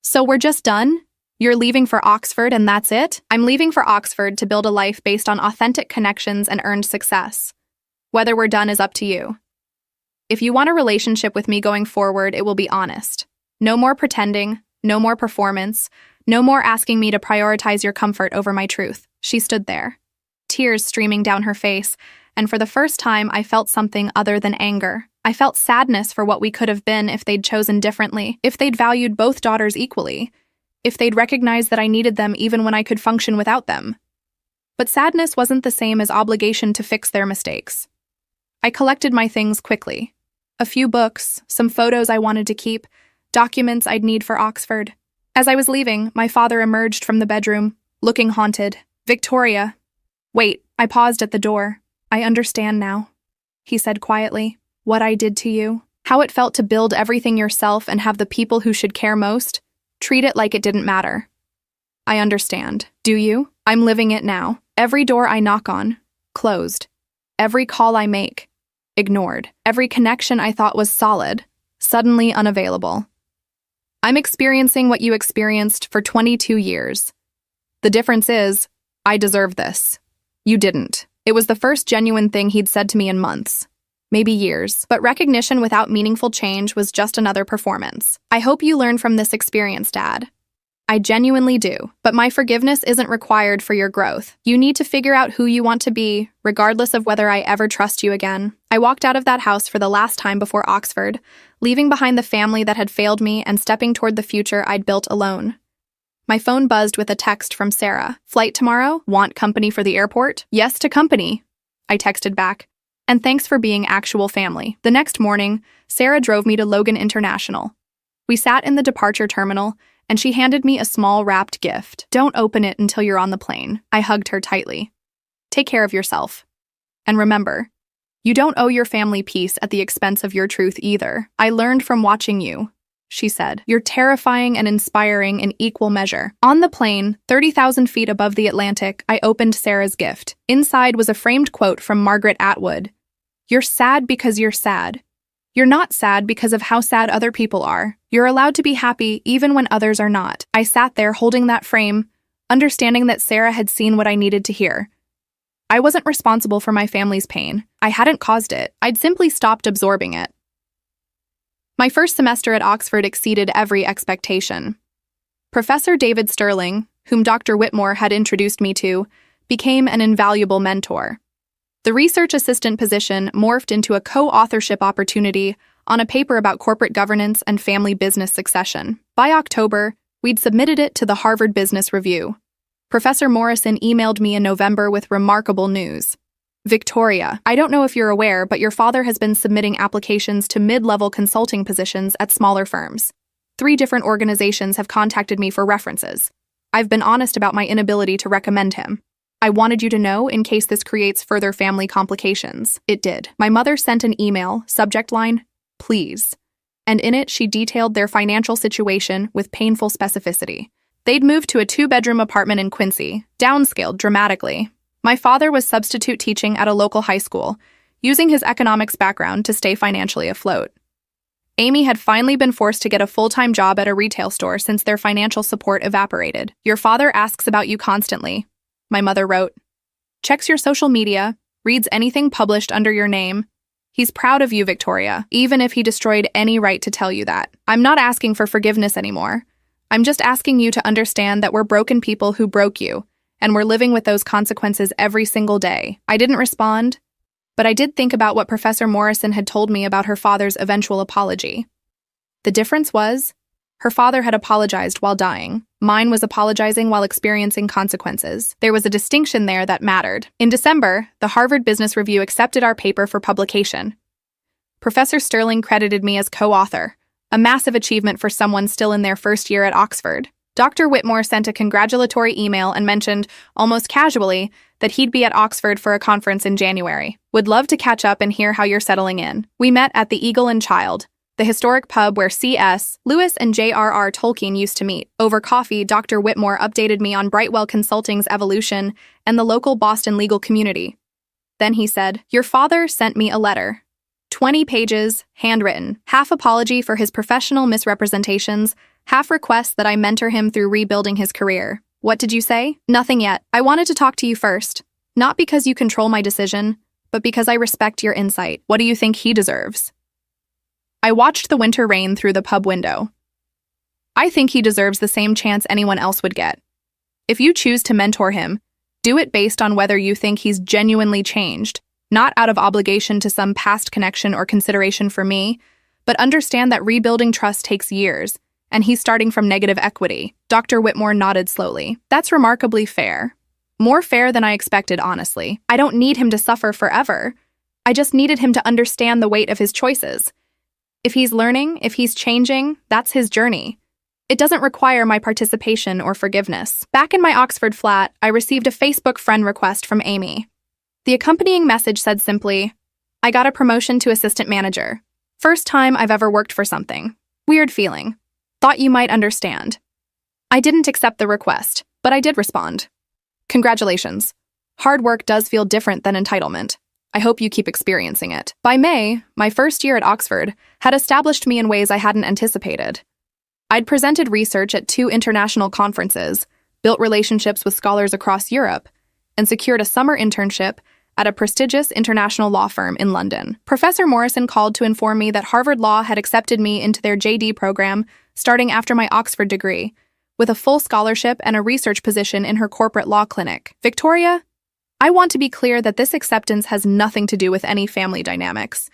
So we're just done? You're leaving for Oxford and that's it? I'm leaving for Oxford to build a life based on authentic connections and earned success. Whether we're done is up to you. If you want a relationship with me going forward, it will be honest. No more pretending, no more performance, No more asking me to prioritize your comfort over my truth. She stood there, tears streaming down her face, and for the first time I felt something other than anger. I felt sadness for what we could have been if they'd chosen differently, if they'd valued both daughters equally, if they'd recognized that I needed them even when I could function without them. But sadness wasn't the same as obligation to fix their mistakes. I collected my things quickly. A few books, some photos I wanted to keep, documents I'd need for Oxford. As I was leaving, my father emerged from the bedroom, looking haunted. "Victoria." "Wait," I paused at the door. "I understand now," he said quietly. "What I did to you. How it felt to build everything yourself and have the people who should care most treat it like it didn't matter. I understand. Do you? I'm living it now. Every door I knock on, closed. Every call I make, ignored. Every connection I thought was solid, suddenly unavailable. I'm experiencing what you experienced for 22 years. The difference is, I deserve this. You didn't." It was the first genuine thing he'd said to me in months, maybe years, but recognition without meaningful change was just another performance. "I hope you learn from this experience, Dad." "I genuinely do, but my forgiveness isn't required for your growth. You need to figure out who you want to be, regardless of whether I ever trust you again." I walked out of that house for the last time before Oxford, leaving behind the family that had failed me and stepping toward the future I'd built alone. My phone buzzed with a text from Sarah. "Flight tomorrow? Want company for the airport?" "Yes to company," I texted back. "And thanks for being actual family." The next morning, Sarah drove me to Logan International. We sat in the departure terminal, and she handed me a small wrapped gift. "Don't open it until you're on the plane." I hugged her tightly. "Take care of yourself. And remember, you don't owe your family peace at the expense of your truth either. I learned from watching you," she said. "You're terrifying and inspiring in equal measure." On the plane, 30,000 feet above the Atlantic, I opened Sarah's gift. Inside was a framed quote from Margaret Atwood. "You're sad because you're sad. You're not sad because of how sad other people are. You're allowed to be happy even when others are not." I sat there holding that frame, understanding that Sarah had seen what I needed to hear. I wasn't responsible for my family's pain. I hadn't caused it. I'd simply stopped absorbing it. My first semester at Oxford exceeded every expectation. Professor David Sterling, whom Dr. Whitmore had introduced me to, became an invaluable mentor. The research assistant position morphed into a co-authorship opportunity on a paper about corporate governance and family business succession. By October, we'd submitted it to the Harvard Business Review. Professor Morrison emailed me in November with remarkable news. "Victoria, I don't know if you're aware, but your father has been submitting applications to mid-level consulting positions at smaller firms. 3 different organizations have contacted me for references. I've been honest about my inability to recommend him. I wanted you to know in case this creates further family complications." It did. My mother sent an email, subject line, "Please." And in it she detailed their financial situation with painful specificity. They'd moved to a 2-bedroom apartment in Quincy, downscaled dramatically. My father was substitute teaching at a local high school, using his economics background to stay financially afloat. Amy had finally been forced to get a full-time job at a retail store since their financial support evaporated. "Your father asks about you constantly," my mother wrote. "Checks your social media, reads anything published under your name. He's proud of you, Victoria, even if he destroyed any right to tell you that. I'm not asking for forgiveness anymore. I'm just asking you to understand that we're broken people who broke you, and we're living with those consequences every single day." I didn't respond, but I did think about what Professor Morrison had told me about her father's eventual apology. The difference was, her father had apologized while dying. Mine was apologizing while experiencing consequences. There was a distinction there that mattered. In December, the Harvard Business Review accepted our paper for publication. Professor Sterling credited me as co-author, a massive achievement for someone still in their first year at Oxford. Dr. Whitmore sent a congratulatory email and mentioned, almost casually, that he'd be at Oxford for a conference in January. "Would love to catch up and hear how you're settling in." We met at the Eagle and Child, the historic pub where C.S. Lewis and J.R.R. Tolkien used to meet. Over coffee, Dr. Whitmore updated me on Brightwell Consulting's evolution and the local Boston legal community. Then he said, "Your father sent me a letter. 20 pages, handwritten, half apology for his professional misrepresentations, half request that I mentor him through rebuilding his career. What did you say?" "Nothing yet. I wanted to talk to you first. Not because you control my decision, but because I respect your insight. What do you think he deserves?" I watched the winter rain through the pub window. I think he deserves the same chance anyone else would get. If you choose to mentor him, do it based on whether you think he's genuinely changed, not out of obligation to some past connection or consideration for me, but understand that rebuilding trust takes years, and he's starting from negative equity. Dr. Whitmore nodded slowly. That's remarkably fair. More fair than I expected, honestly. I don't need him to suffer forever. I just needed him to understand the weight of his choices. If he's learning, if he's changing, that's his journey. It doesn't require my participation or forgiveness. Back in my Oxford flat, I received a Facebook friend request from Amy. The accompanying message said simply, "I got a promotion to assistant manager. First time I've ever worked for something. Weird feeling. Thought you might understand." I didn't accept the request, but I did respond. Congratulations. Hard work does feel different than entitlement. I hope you keep experiencing it. By May, my first year at Oxford had established me in ways I hadn't anticipated. I'd presented research at 2 international conferences, built relationships with scholars across Europe, and secured a summer internship at a prestigious international law firm in London. Professor Morrison called to inform me that Harvard Law had accepted me into their JD program starting after my Oxford degree, with a full scholarship and a research position in her corporate law clinic. Victoria, I want to be clear that this acceptance has nothing to do with any family dynamics.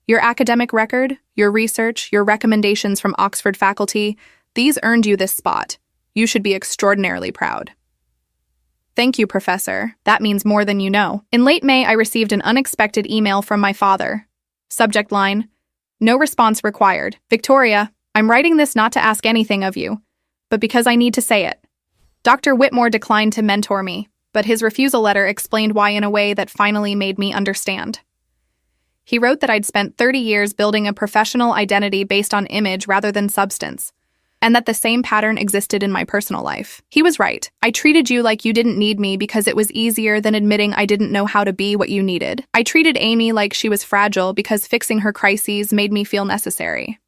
Your academic record, your research, your recommendations from Oxford faculty, these earned you this spot. You should be extraordinarily proud. Thank you, Professor. That means more than you know. In late May, I received an unexpected email from my father. Subject line, "No response required. Victoria, I'm writing this not to ask anything of you, but because I need to say it. Dr. Whitmore declined to mentor me, but his refusal letter explained why in a way that finally made me understand. He wrote that I'd spent 30 years building a professional identity based on image rather than substance, and that the same pattern existed in my personal life. He was right. I treated you like you didn't need me because it was easier than admitting I didn't know how to be what you needed. I treated Amy like she was fragile because fixing her crises made me feel necessary.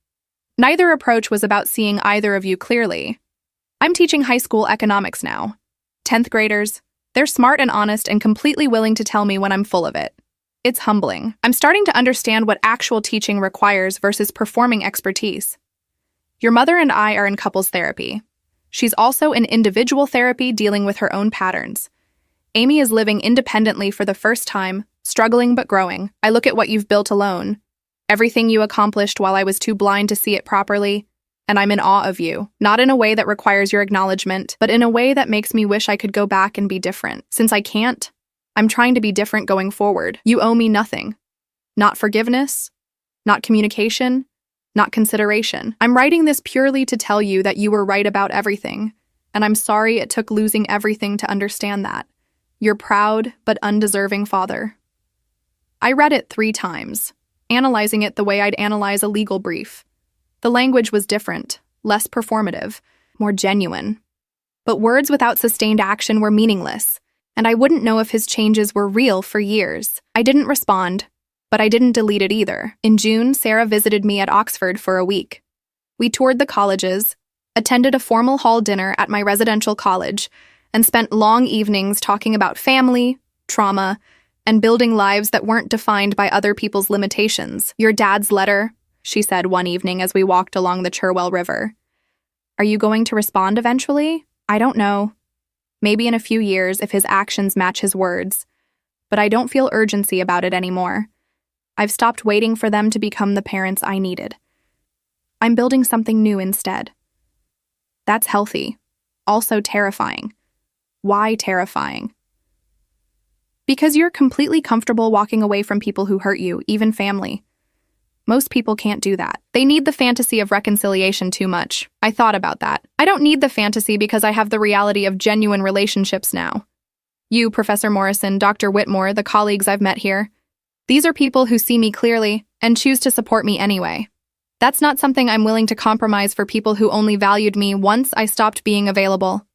Neither approach was about seeing either of you clearly. I'm teaching high school economics now. 10th graders, they're smart and honest and completely willing to tell me when I'm full of it. It's humbling. I'm starting to understand what actual teaching requires versus performing expertise. Your mother and I are in couples therapy. She's also in individual therapy dealing with her own patterns. Amy is living independently for the first time, struggling but growing. I look at what you've built alone, everything you accomplished while I was too blind to see it properly, and I'm in awe of you. Not in a way that requires your acknowledgement, but in a way that makes me wish I could go back and be different. Since I can't, I'm trying to be different going forward. You owe me nothing. Not forgiveness, not communication, not consideration. I'm writing this purely to tell you that you were right about everything, and I'm sorry it took losing everything to understand that. Your proud but undeserving father. I read it 3 times, analyzing it the way I'd analyze a legal brief. The language was different, less performative, more genuine. But words without sustained action were meaningless, and I wouldn't know if his changes were real for years. I didn't respond, but I didn't delete it either. In June, Sarah visited me at Oxford for a week. We toured the colleges, attended a formal hall dinner at my residential college, and spent long evenings talking about family, trauma, and building lives that weren't defined by other people's limitations. "Your dad's letter," she said one evening as we walked along the Cherwell River. "Are you going to respond eventually? I don't know. Maybe in a few years if his actions match his words. But I don't feel urgency about it anymore. I've stopped waiting for them to become the parents I needed. I'm building something new instead." That's healthy. Also terrifying. Why terrifying? Because you're completely comfortable walking away from people who hurt you, even family. Most people can't do that. They need the fantasy of reconciliation too much. I thought about that. I don't need the fantasy because I have the reality of genuine relationships now. You, Professor Morrison, Dr. Whitmore, the colleagues I've met here. These are people who see me clearly and choose to support me anyway. That's not something I'm willing to compromise for people who only valued me once I stopped being available.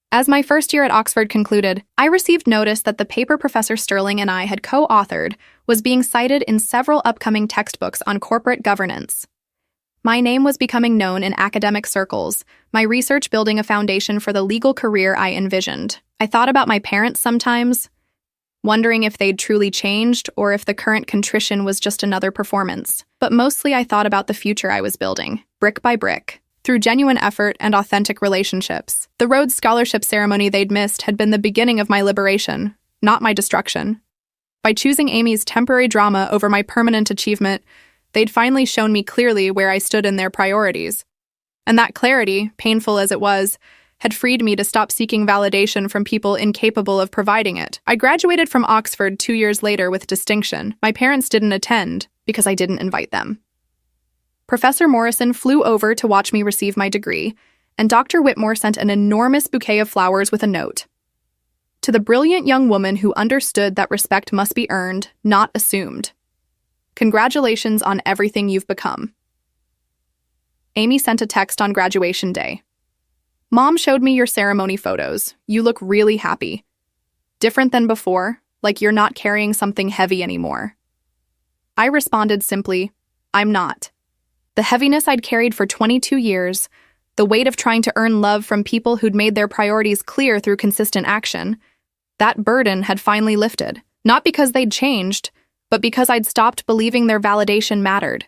As my first year at Oxford concluded, I received notice that the paper Professor Sterling and I had co-authored was being cited in several upcoming textbooks on corporate governance. My name was becoming known in academic circles, my research building a foundation for the legal career I envisioned. I thought about my parents sometimes, wondering if they'd truly changed or if the current contrition was just another performance. But mostly I thought about the future I was building, brick by brick. through genuine effort and authentic relationships. The Rhodes Scholarship ceremony they'd missed had been the beginning of my liberation, not my destruction. By choosing Amy's temporary drama over my permanent achievement, they'd finally shown me clearly where I stood in their priorities. And that clarity, painful as it was, had freed me to stop seeking validation from people incapable of providing it. I graduated from Oxford 2 years later with distinction. My parents didn't attend because I didn't invite them. Professor Morrison flew over to watch me receive my degree, and Dr. Whitmore sent an enormous bouquet of flowers with a note. To the brilliant young woman who understood that respect must be earned, not assumed. Congratulations on everything you've become. Amy sent a text on graduation day. Mom showed me your ceremony photos. You look really happy. Different than before, like you're not carrying something heavy anymore. I responded simply, I'm not. The heaviness I'd carried for 22 years, the weight of trying to earn love from people who'd made their priorities clear through consistent action, that burden had finally lifted. Not because they'd changed, but because I'd stopped believing their validation mattered.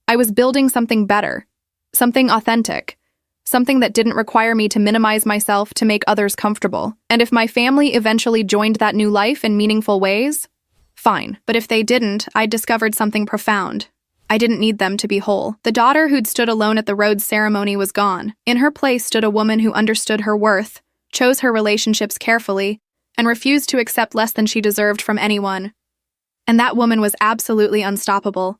I was building something better, something authentic, something that didn't require me to minimize myself to make others comfortable. And if my family eventually joined that new life in meaningful ways, fine. But if they didn't, I'd discovered something profound. I didn't need them to be whole. The daughter who'd stood alone at the Rhodes ceremony was gone. In her place stood a woman who understood her worth, chose her relationships carefully, and refused to accept less than she deserved from anyone. And that woman was absolutely unstoppable.